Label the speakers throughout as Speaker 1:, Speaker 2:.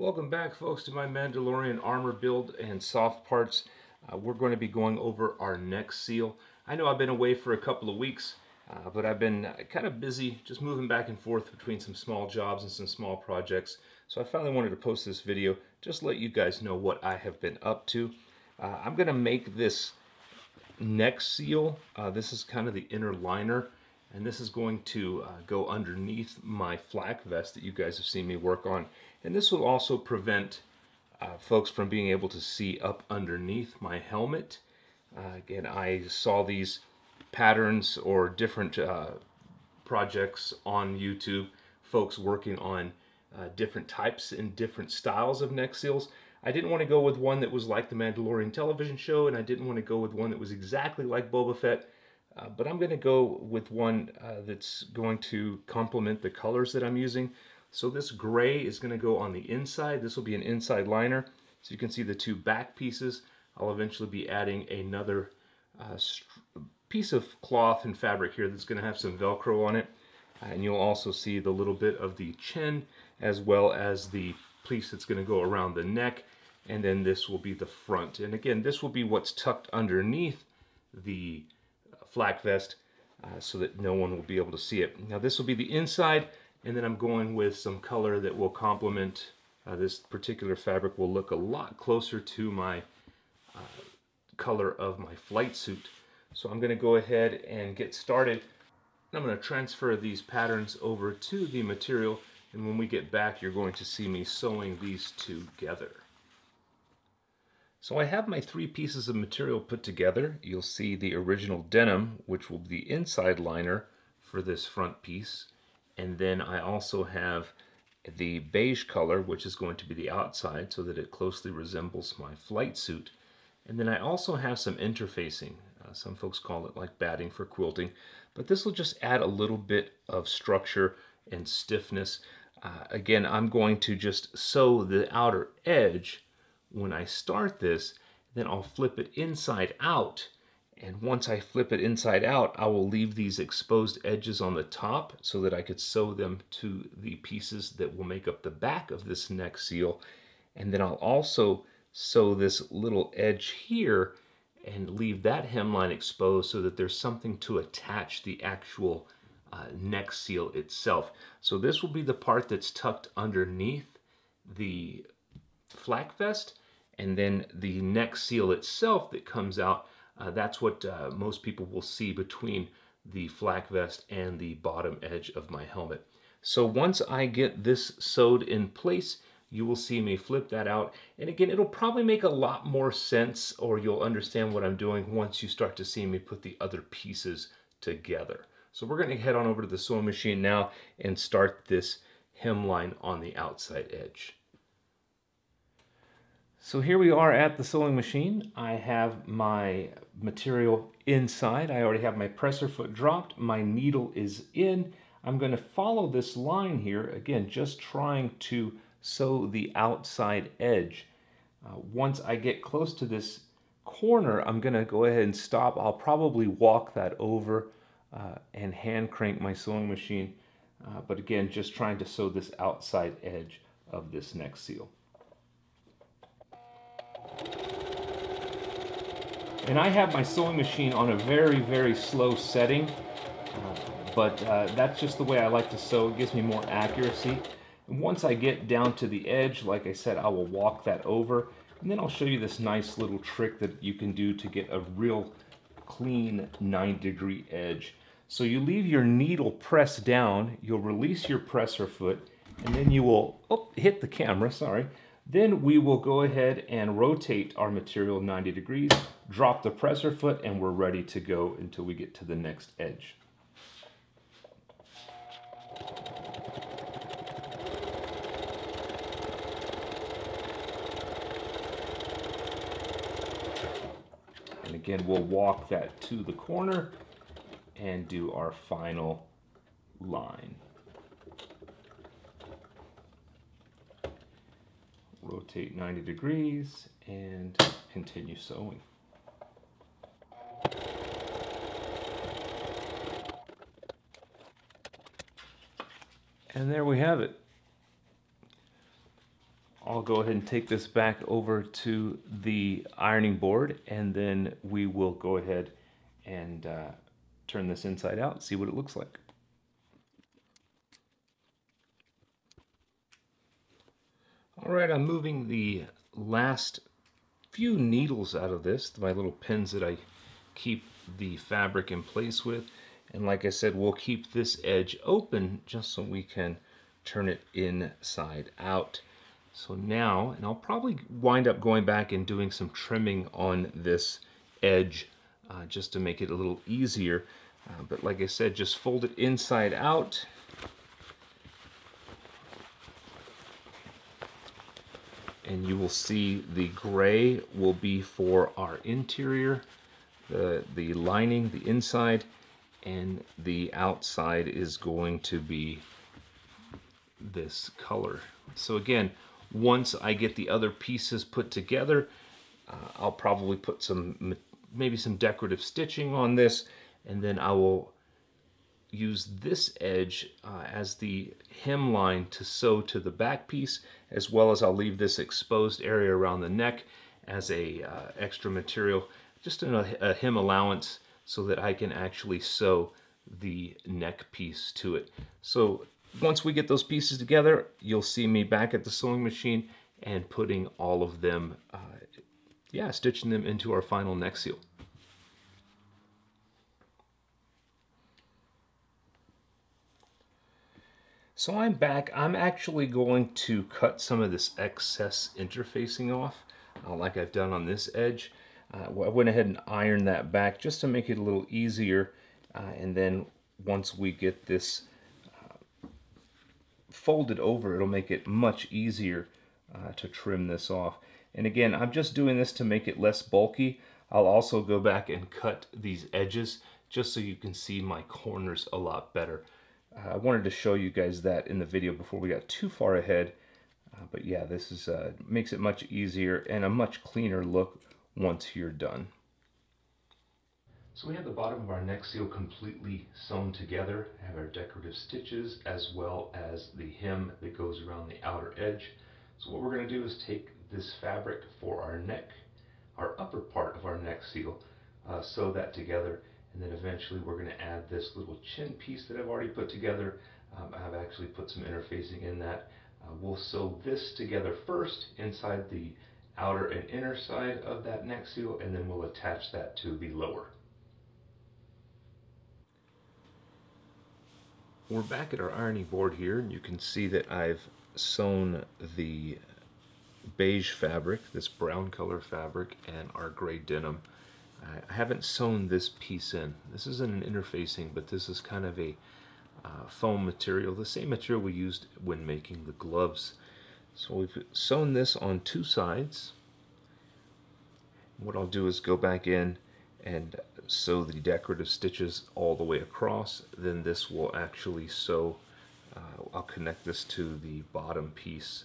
Speaker 1: Welcome back, folks, to my Mandalorian armor build and soft parts. We're going to be going over our neck seal. I know I've been away for a couple of weeks, but I've been kind of busy just moving back and forth between some small jobs and some small projects. So I finally wanted to post this video just to let you guys know what I have been up to. I'm going to make this neck seal. This is kind of the inner liner, and this is going to go underneath my flak vest that you guys have seen me work on. And this will also prevent folks from being able to see up underneath my helmet. Again, I saw these patterns or different projects on YouTube, folks working on different types and different styles of neck seals. I didn't want to go with one that was like the Mandalorian television show, and I didn't want to go with one that was exactly like Boba Fett, but I'm going to go with one that's going to complement the colors that I'm using. So this gray is going to go on the inside. This will be an inside liner. So you can see the two back pieces. I'll eventually be adding another piece of cloth and fabric here that's going to have some Velcro on it. And you'll also see the little bit of the chin as well as the piece that's going to go around the neck. And then this will be the front. And again, this will be what's tucked underneath the flak vest so that no one will be able to see it. Now this will be the inside. And then I'm going with some color that will complement this particular fabric. Will look a lot closer to my color of my flight suit. So I'm going to go ahead and get started. I'm going to transfer these patterns over to the material, and when we get back you're going to see me sewing these together. So I have my three pieces of material put together. You'll see the original denim, which will be the inside liner for this front piece. And then I also have the beige color, which is going to be the outside so that it closely resembles my flight suit. And then I also have some interfacing. Some folks call it like batting for quilting, but this will just add a little bit of structure and stiffness. Again, I'm going to just sew the outer edge when I start this, then I'll flip it inside out. And once I flip it inside out, I will leave these exposed edges on the top so that I could sew them to the pieces that will make up the back of this neck seal. And then I'll also sew this little edge here and leave that hemline exposed so that there's something to attach the actual neck seal itself. So this will be the part that's tucked underneath the flak vest, and then the neck seal itself that comes out. That's what most people will see between the flak vest and the bottom edge of my helmet. So once I get this sewed in place, you will see me flip that out. And again, it'll probably make a lot more sense, or you'll understand what I'm doing once you start to see me put the other pieces together. So we're going to head on over to the sewing machine now and start this hemline on the outside edge. So here we are at the sewing machine. I have my material inside. I already have my presser foot dropped. My needle is in. I'm going to follow this line here, again, just trying to sew the outside edge. Once I get close to this corner, I'm going to go ahead and stop. I'll probably walk that over and hand crank my sewing machine. But again, just trying to sew this outside edge of this neck seal. And I have my sewing machine on a very, very slow setting, but that's just the way I like to sew. It gives me more accuracy. And once I get down to the edge, like I said, I will walk that over, and then I'll show you this nice little trick that you can do to get a real clean 9-degree edge. So you leave your needle pressed down, you'll release your presser foot, and then you will hit the camera, sorry. Then we will go ahead and rotate our material 90 degrees, drop the presser foot, and we're ready to go until we get to the next edge. And again, we'll walk that to the corner and do our final line. Rotate 90 degrees and continue sewing. And there we have it. I'll go ahead and take this back over to the ironing board, and then we will go ahead and turn this inside out and see what it looks like. All right, I'm moving the last few needles out of this, my little pins that I keep the fabric in place with. And like I said, we'll keep this edge open just so we can turn it inside out. So now, and I'll probably wind up going back and doing some trimming on this edge just to make it a little easier. But like I said, just fold it inside out. And you will see the gray will be for our interior, the lining, the inside, and the outside is going to be this color. So again, once I get the other pieces put together, I'll probably put maybe some decorative stitching on this, and then I will use this edge as the hemline to sew to the back piece, as well as I'll leave this exposed area around the neck as a extra material, just a hem allowance, so that I can actually sew the neck piece to it. So once we get those pieces together, you'll see me back at the sewing machine and putting all of them, stitching them into our final neck seal. So I'm back. I'm actually going to cut some of this excess interfacing off, like I've done on this edge. I went ahead and ironed that back just to make it a little easier. And then once we get this folded over, it'll make it much easier to trim this off. And again, I'm just doing this to make it less bulky. I'll also go back and cut these edges just so you can see my corners a lot better. I wanted to show you guys that in the video before we got too far ahead. But yeah, this is makes it much easier and a much cleaner look once you're done. So we have the bottom of our neck seal completely sewn together. I have our decorative stitches as well as the hem that goes around the outer edge. So what we're going to do is take this fabric for our neck, our upper part of our neck seal, sew that together, and then eventually we're going to add this little chin piece that I've already put together. I've actually put some interfacing in that. We'll sew this together first inside the outer and inner side of that neck seal, and then we'll attach that to the lower. We're back at our ironing board here, and you can see that I've sewn the beige fabric, this brown color fabric, and our gray denim. I haven't sewn this piece in. This isn't an interfacing, but this is kind of a foam material, the same material we used when making the gloves. So we've sewn this on two sides. What I'll do is go back in and sew the decorative stitches all the way across. Then this will actually sew, I'll connect this to the bottom piece,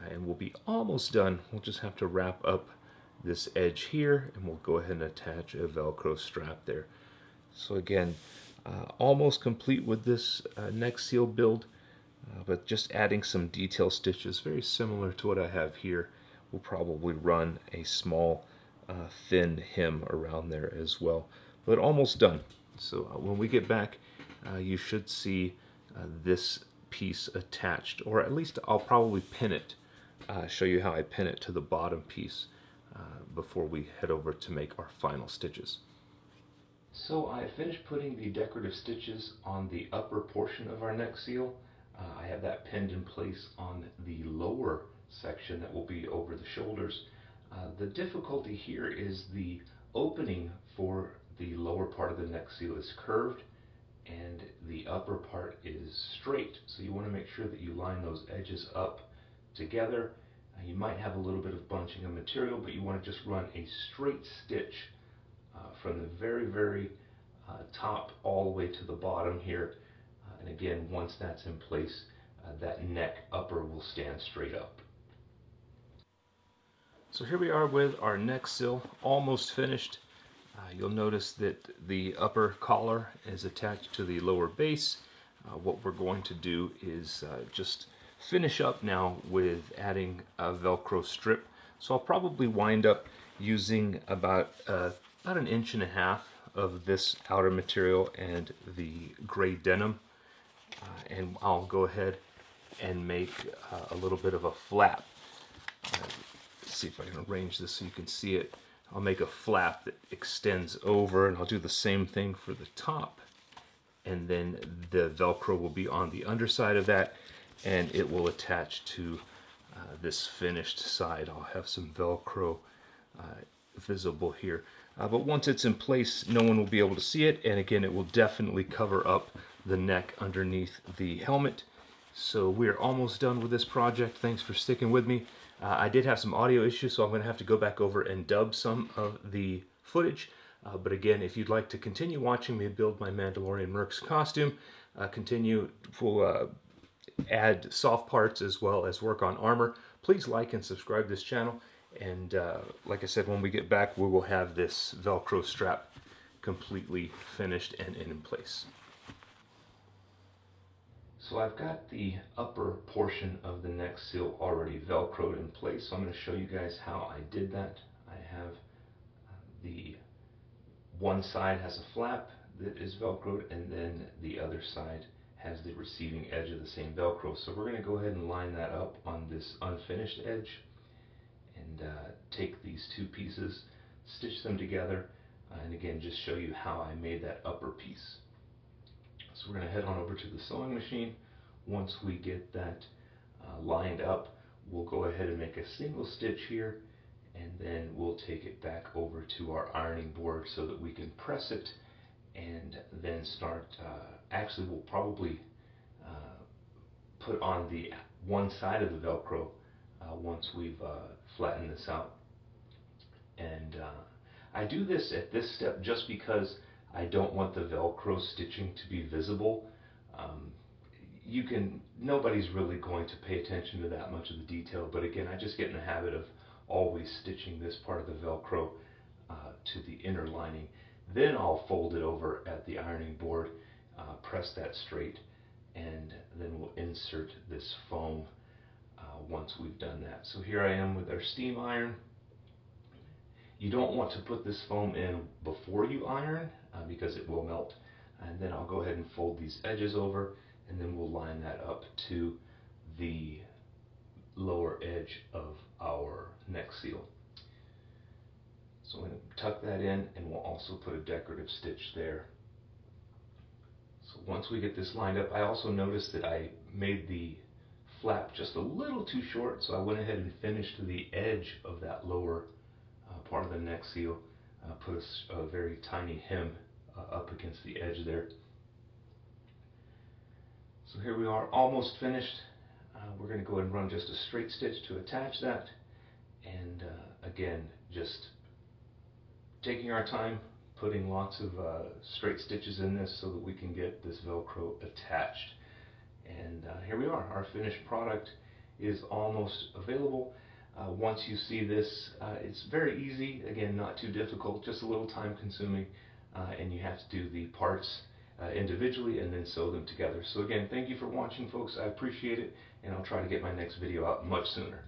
Speaker 1: and we'll be almost done. We'll just have to wrap up this edge here, and we'll go ahead and attach a Velcro strap there. So again, almost complete with this neck seal build, but just adding some detail stitches very similar to what I have here. We'll probably run a small thin hem around there as well, but almost done. So when we get back, you should see this piece attached, or at least I'll probably pin it, show you how I pin it to the bottom piece before we head over to make our final stitches. So I finished putting the decorative stitches on the upper portion of our neck seal. I have that pinned in place on the lower section that will be over the shoulders. The difficulty here is the opening for the lower part of the neck seal is curved and the upper part is straight. So you want to make sure that you line those edges up together. You might have a little bit of bunching of material, but you want to just run a straight stitch from the very top all the way to the bottom here. And again, once that's in place, that neck upper will stand straight up. So here we are with our neck seal almost finished. You'll notice that the upper collar is attached to the lower base. What we're going to do is just finish up now with adding a Velcro strip. So I'll probably wind up using about 1.5 inches of this outer material and the gray denim. And I'll go ahead and make a little bit of a flap. Let's see if I can arrange this so you can see it. I'll make a flap that extends over, and I'll do the same thing for the top. And then the Velcro will be on the underside of that, and it will attach to this finished side. I'll have some Velcro visible here. But once it's in place, no one will be able to see it, and again, it will definitely cover up the neck underneath the helmet. So we're almost done with this project. Thanks for sticking with me. I did have some audio issues, so I'm going to have to go back over and dub some of the footage. But again, if you'd like to continue watching me build my Mandalorian Mercs costume, we'll add soft parts as well as work on armor, please like and subscribe to this channel. And like I said, when we get back, we will have this Velcro strap completely finished and in place. So I've got the upper portion of the neck seal already Velcroed in place, so I'm going to show you guys how I did that. I have the one side has a flap that is Velcroed, and then the other side has the receiving edge of the same Velcro. So we're going to go ahead and line that up on this unfinished edge, and take these two pieces, stitch them together, and again just show you how I made that upper piece. So we're going to head on over to the sewing machine. Once we get that lined up, we'll go ahead and make a single stitch here, and then we'll take it back over to our ironing board so that we can press it, and then start, actually we'll probably put on the one side of the Velcro once we've flattened this out. And I do this at this step just because I don't want the Velcro stitching to be visible. Nobody's really going to pay attention to that much of the detail, but again, I just get in the habit of always stitching this part of the Velcro to the inner lining. Then I'll fold it over at the ironing board, press that straight, and then we'll insert this foam once we've done that. So here I am with our steam iron. You don't want to put this foam in before you iron because it will melt. And then I'll go ahead and fold these edges over, and then we'll line that up to the lower edge of our neck seal. So I'm going to tuck that in, and we'll also put a decorative stitch there. So once we get this lined up, I also noticed that I made the flap just a little too short, so I went ahead and finished the edge of that lower part of the neck seal, put a very tiny hem up against the edge there. So here we are, almost finished. We're going to go ahead and run just a straight stitch to attach that, and again, just taking our time, putting lots of straight stitches in this so that we can get this Velcro attached. And here we are, our finished product is almost available. Once you see this, it's very easy, again not too difficult, just a little time consuming, and you have to do the parts individually and then sew them together. So again, thank you for watching, folks. I appreciate it, and I'll try to get my next video out much sooner.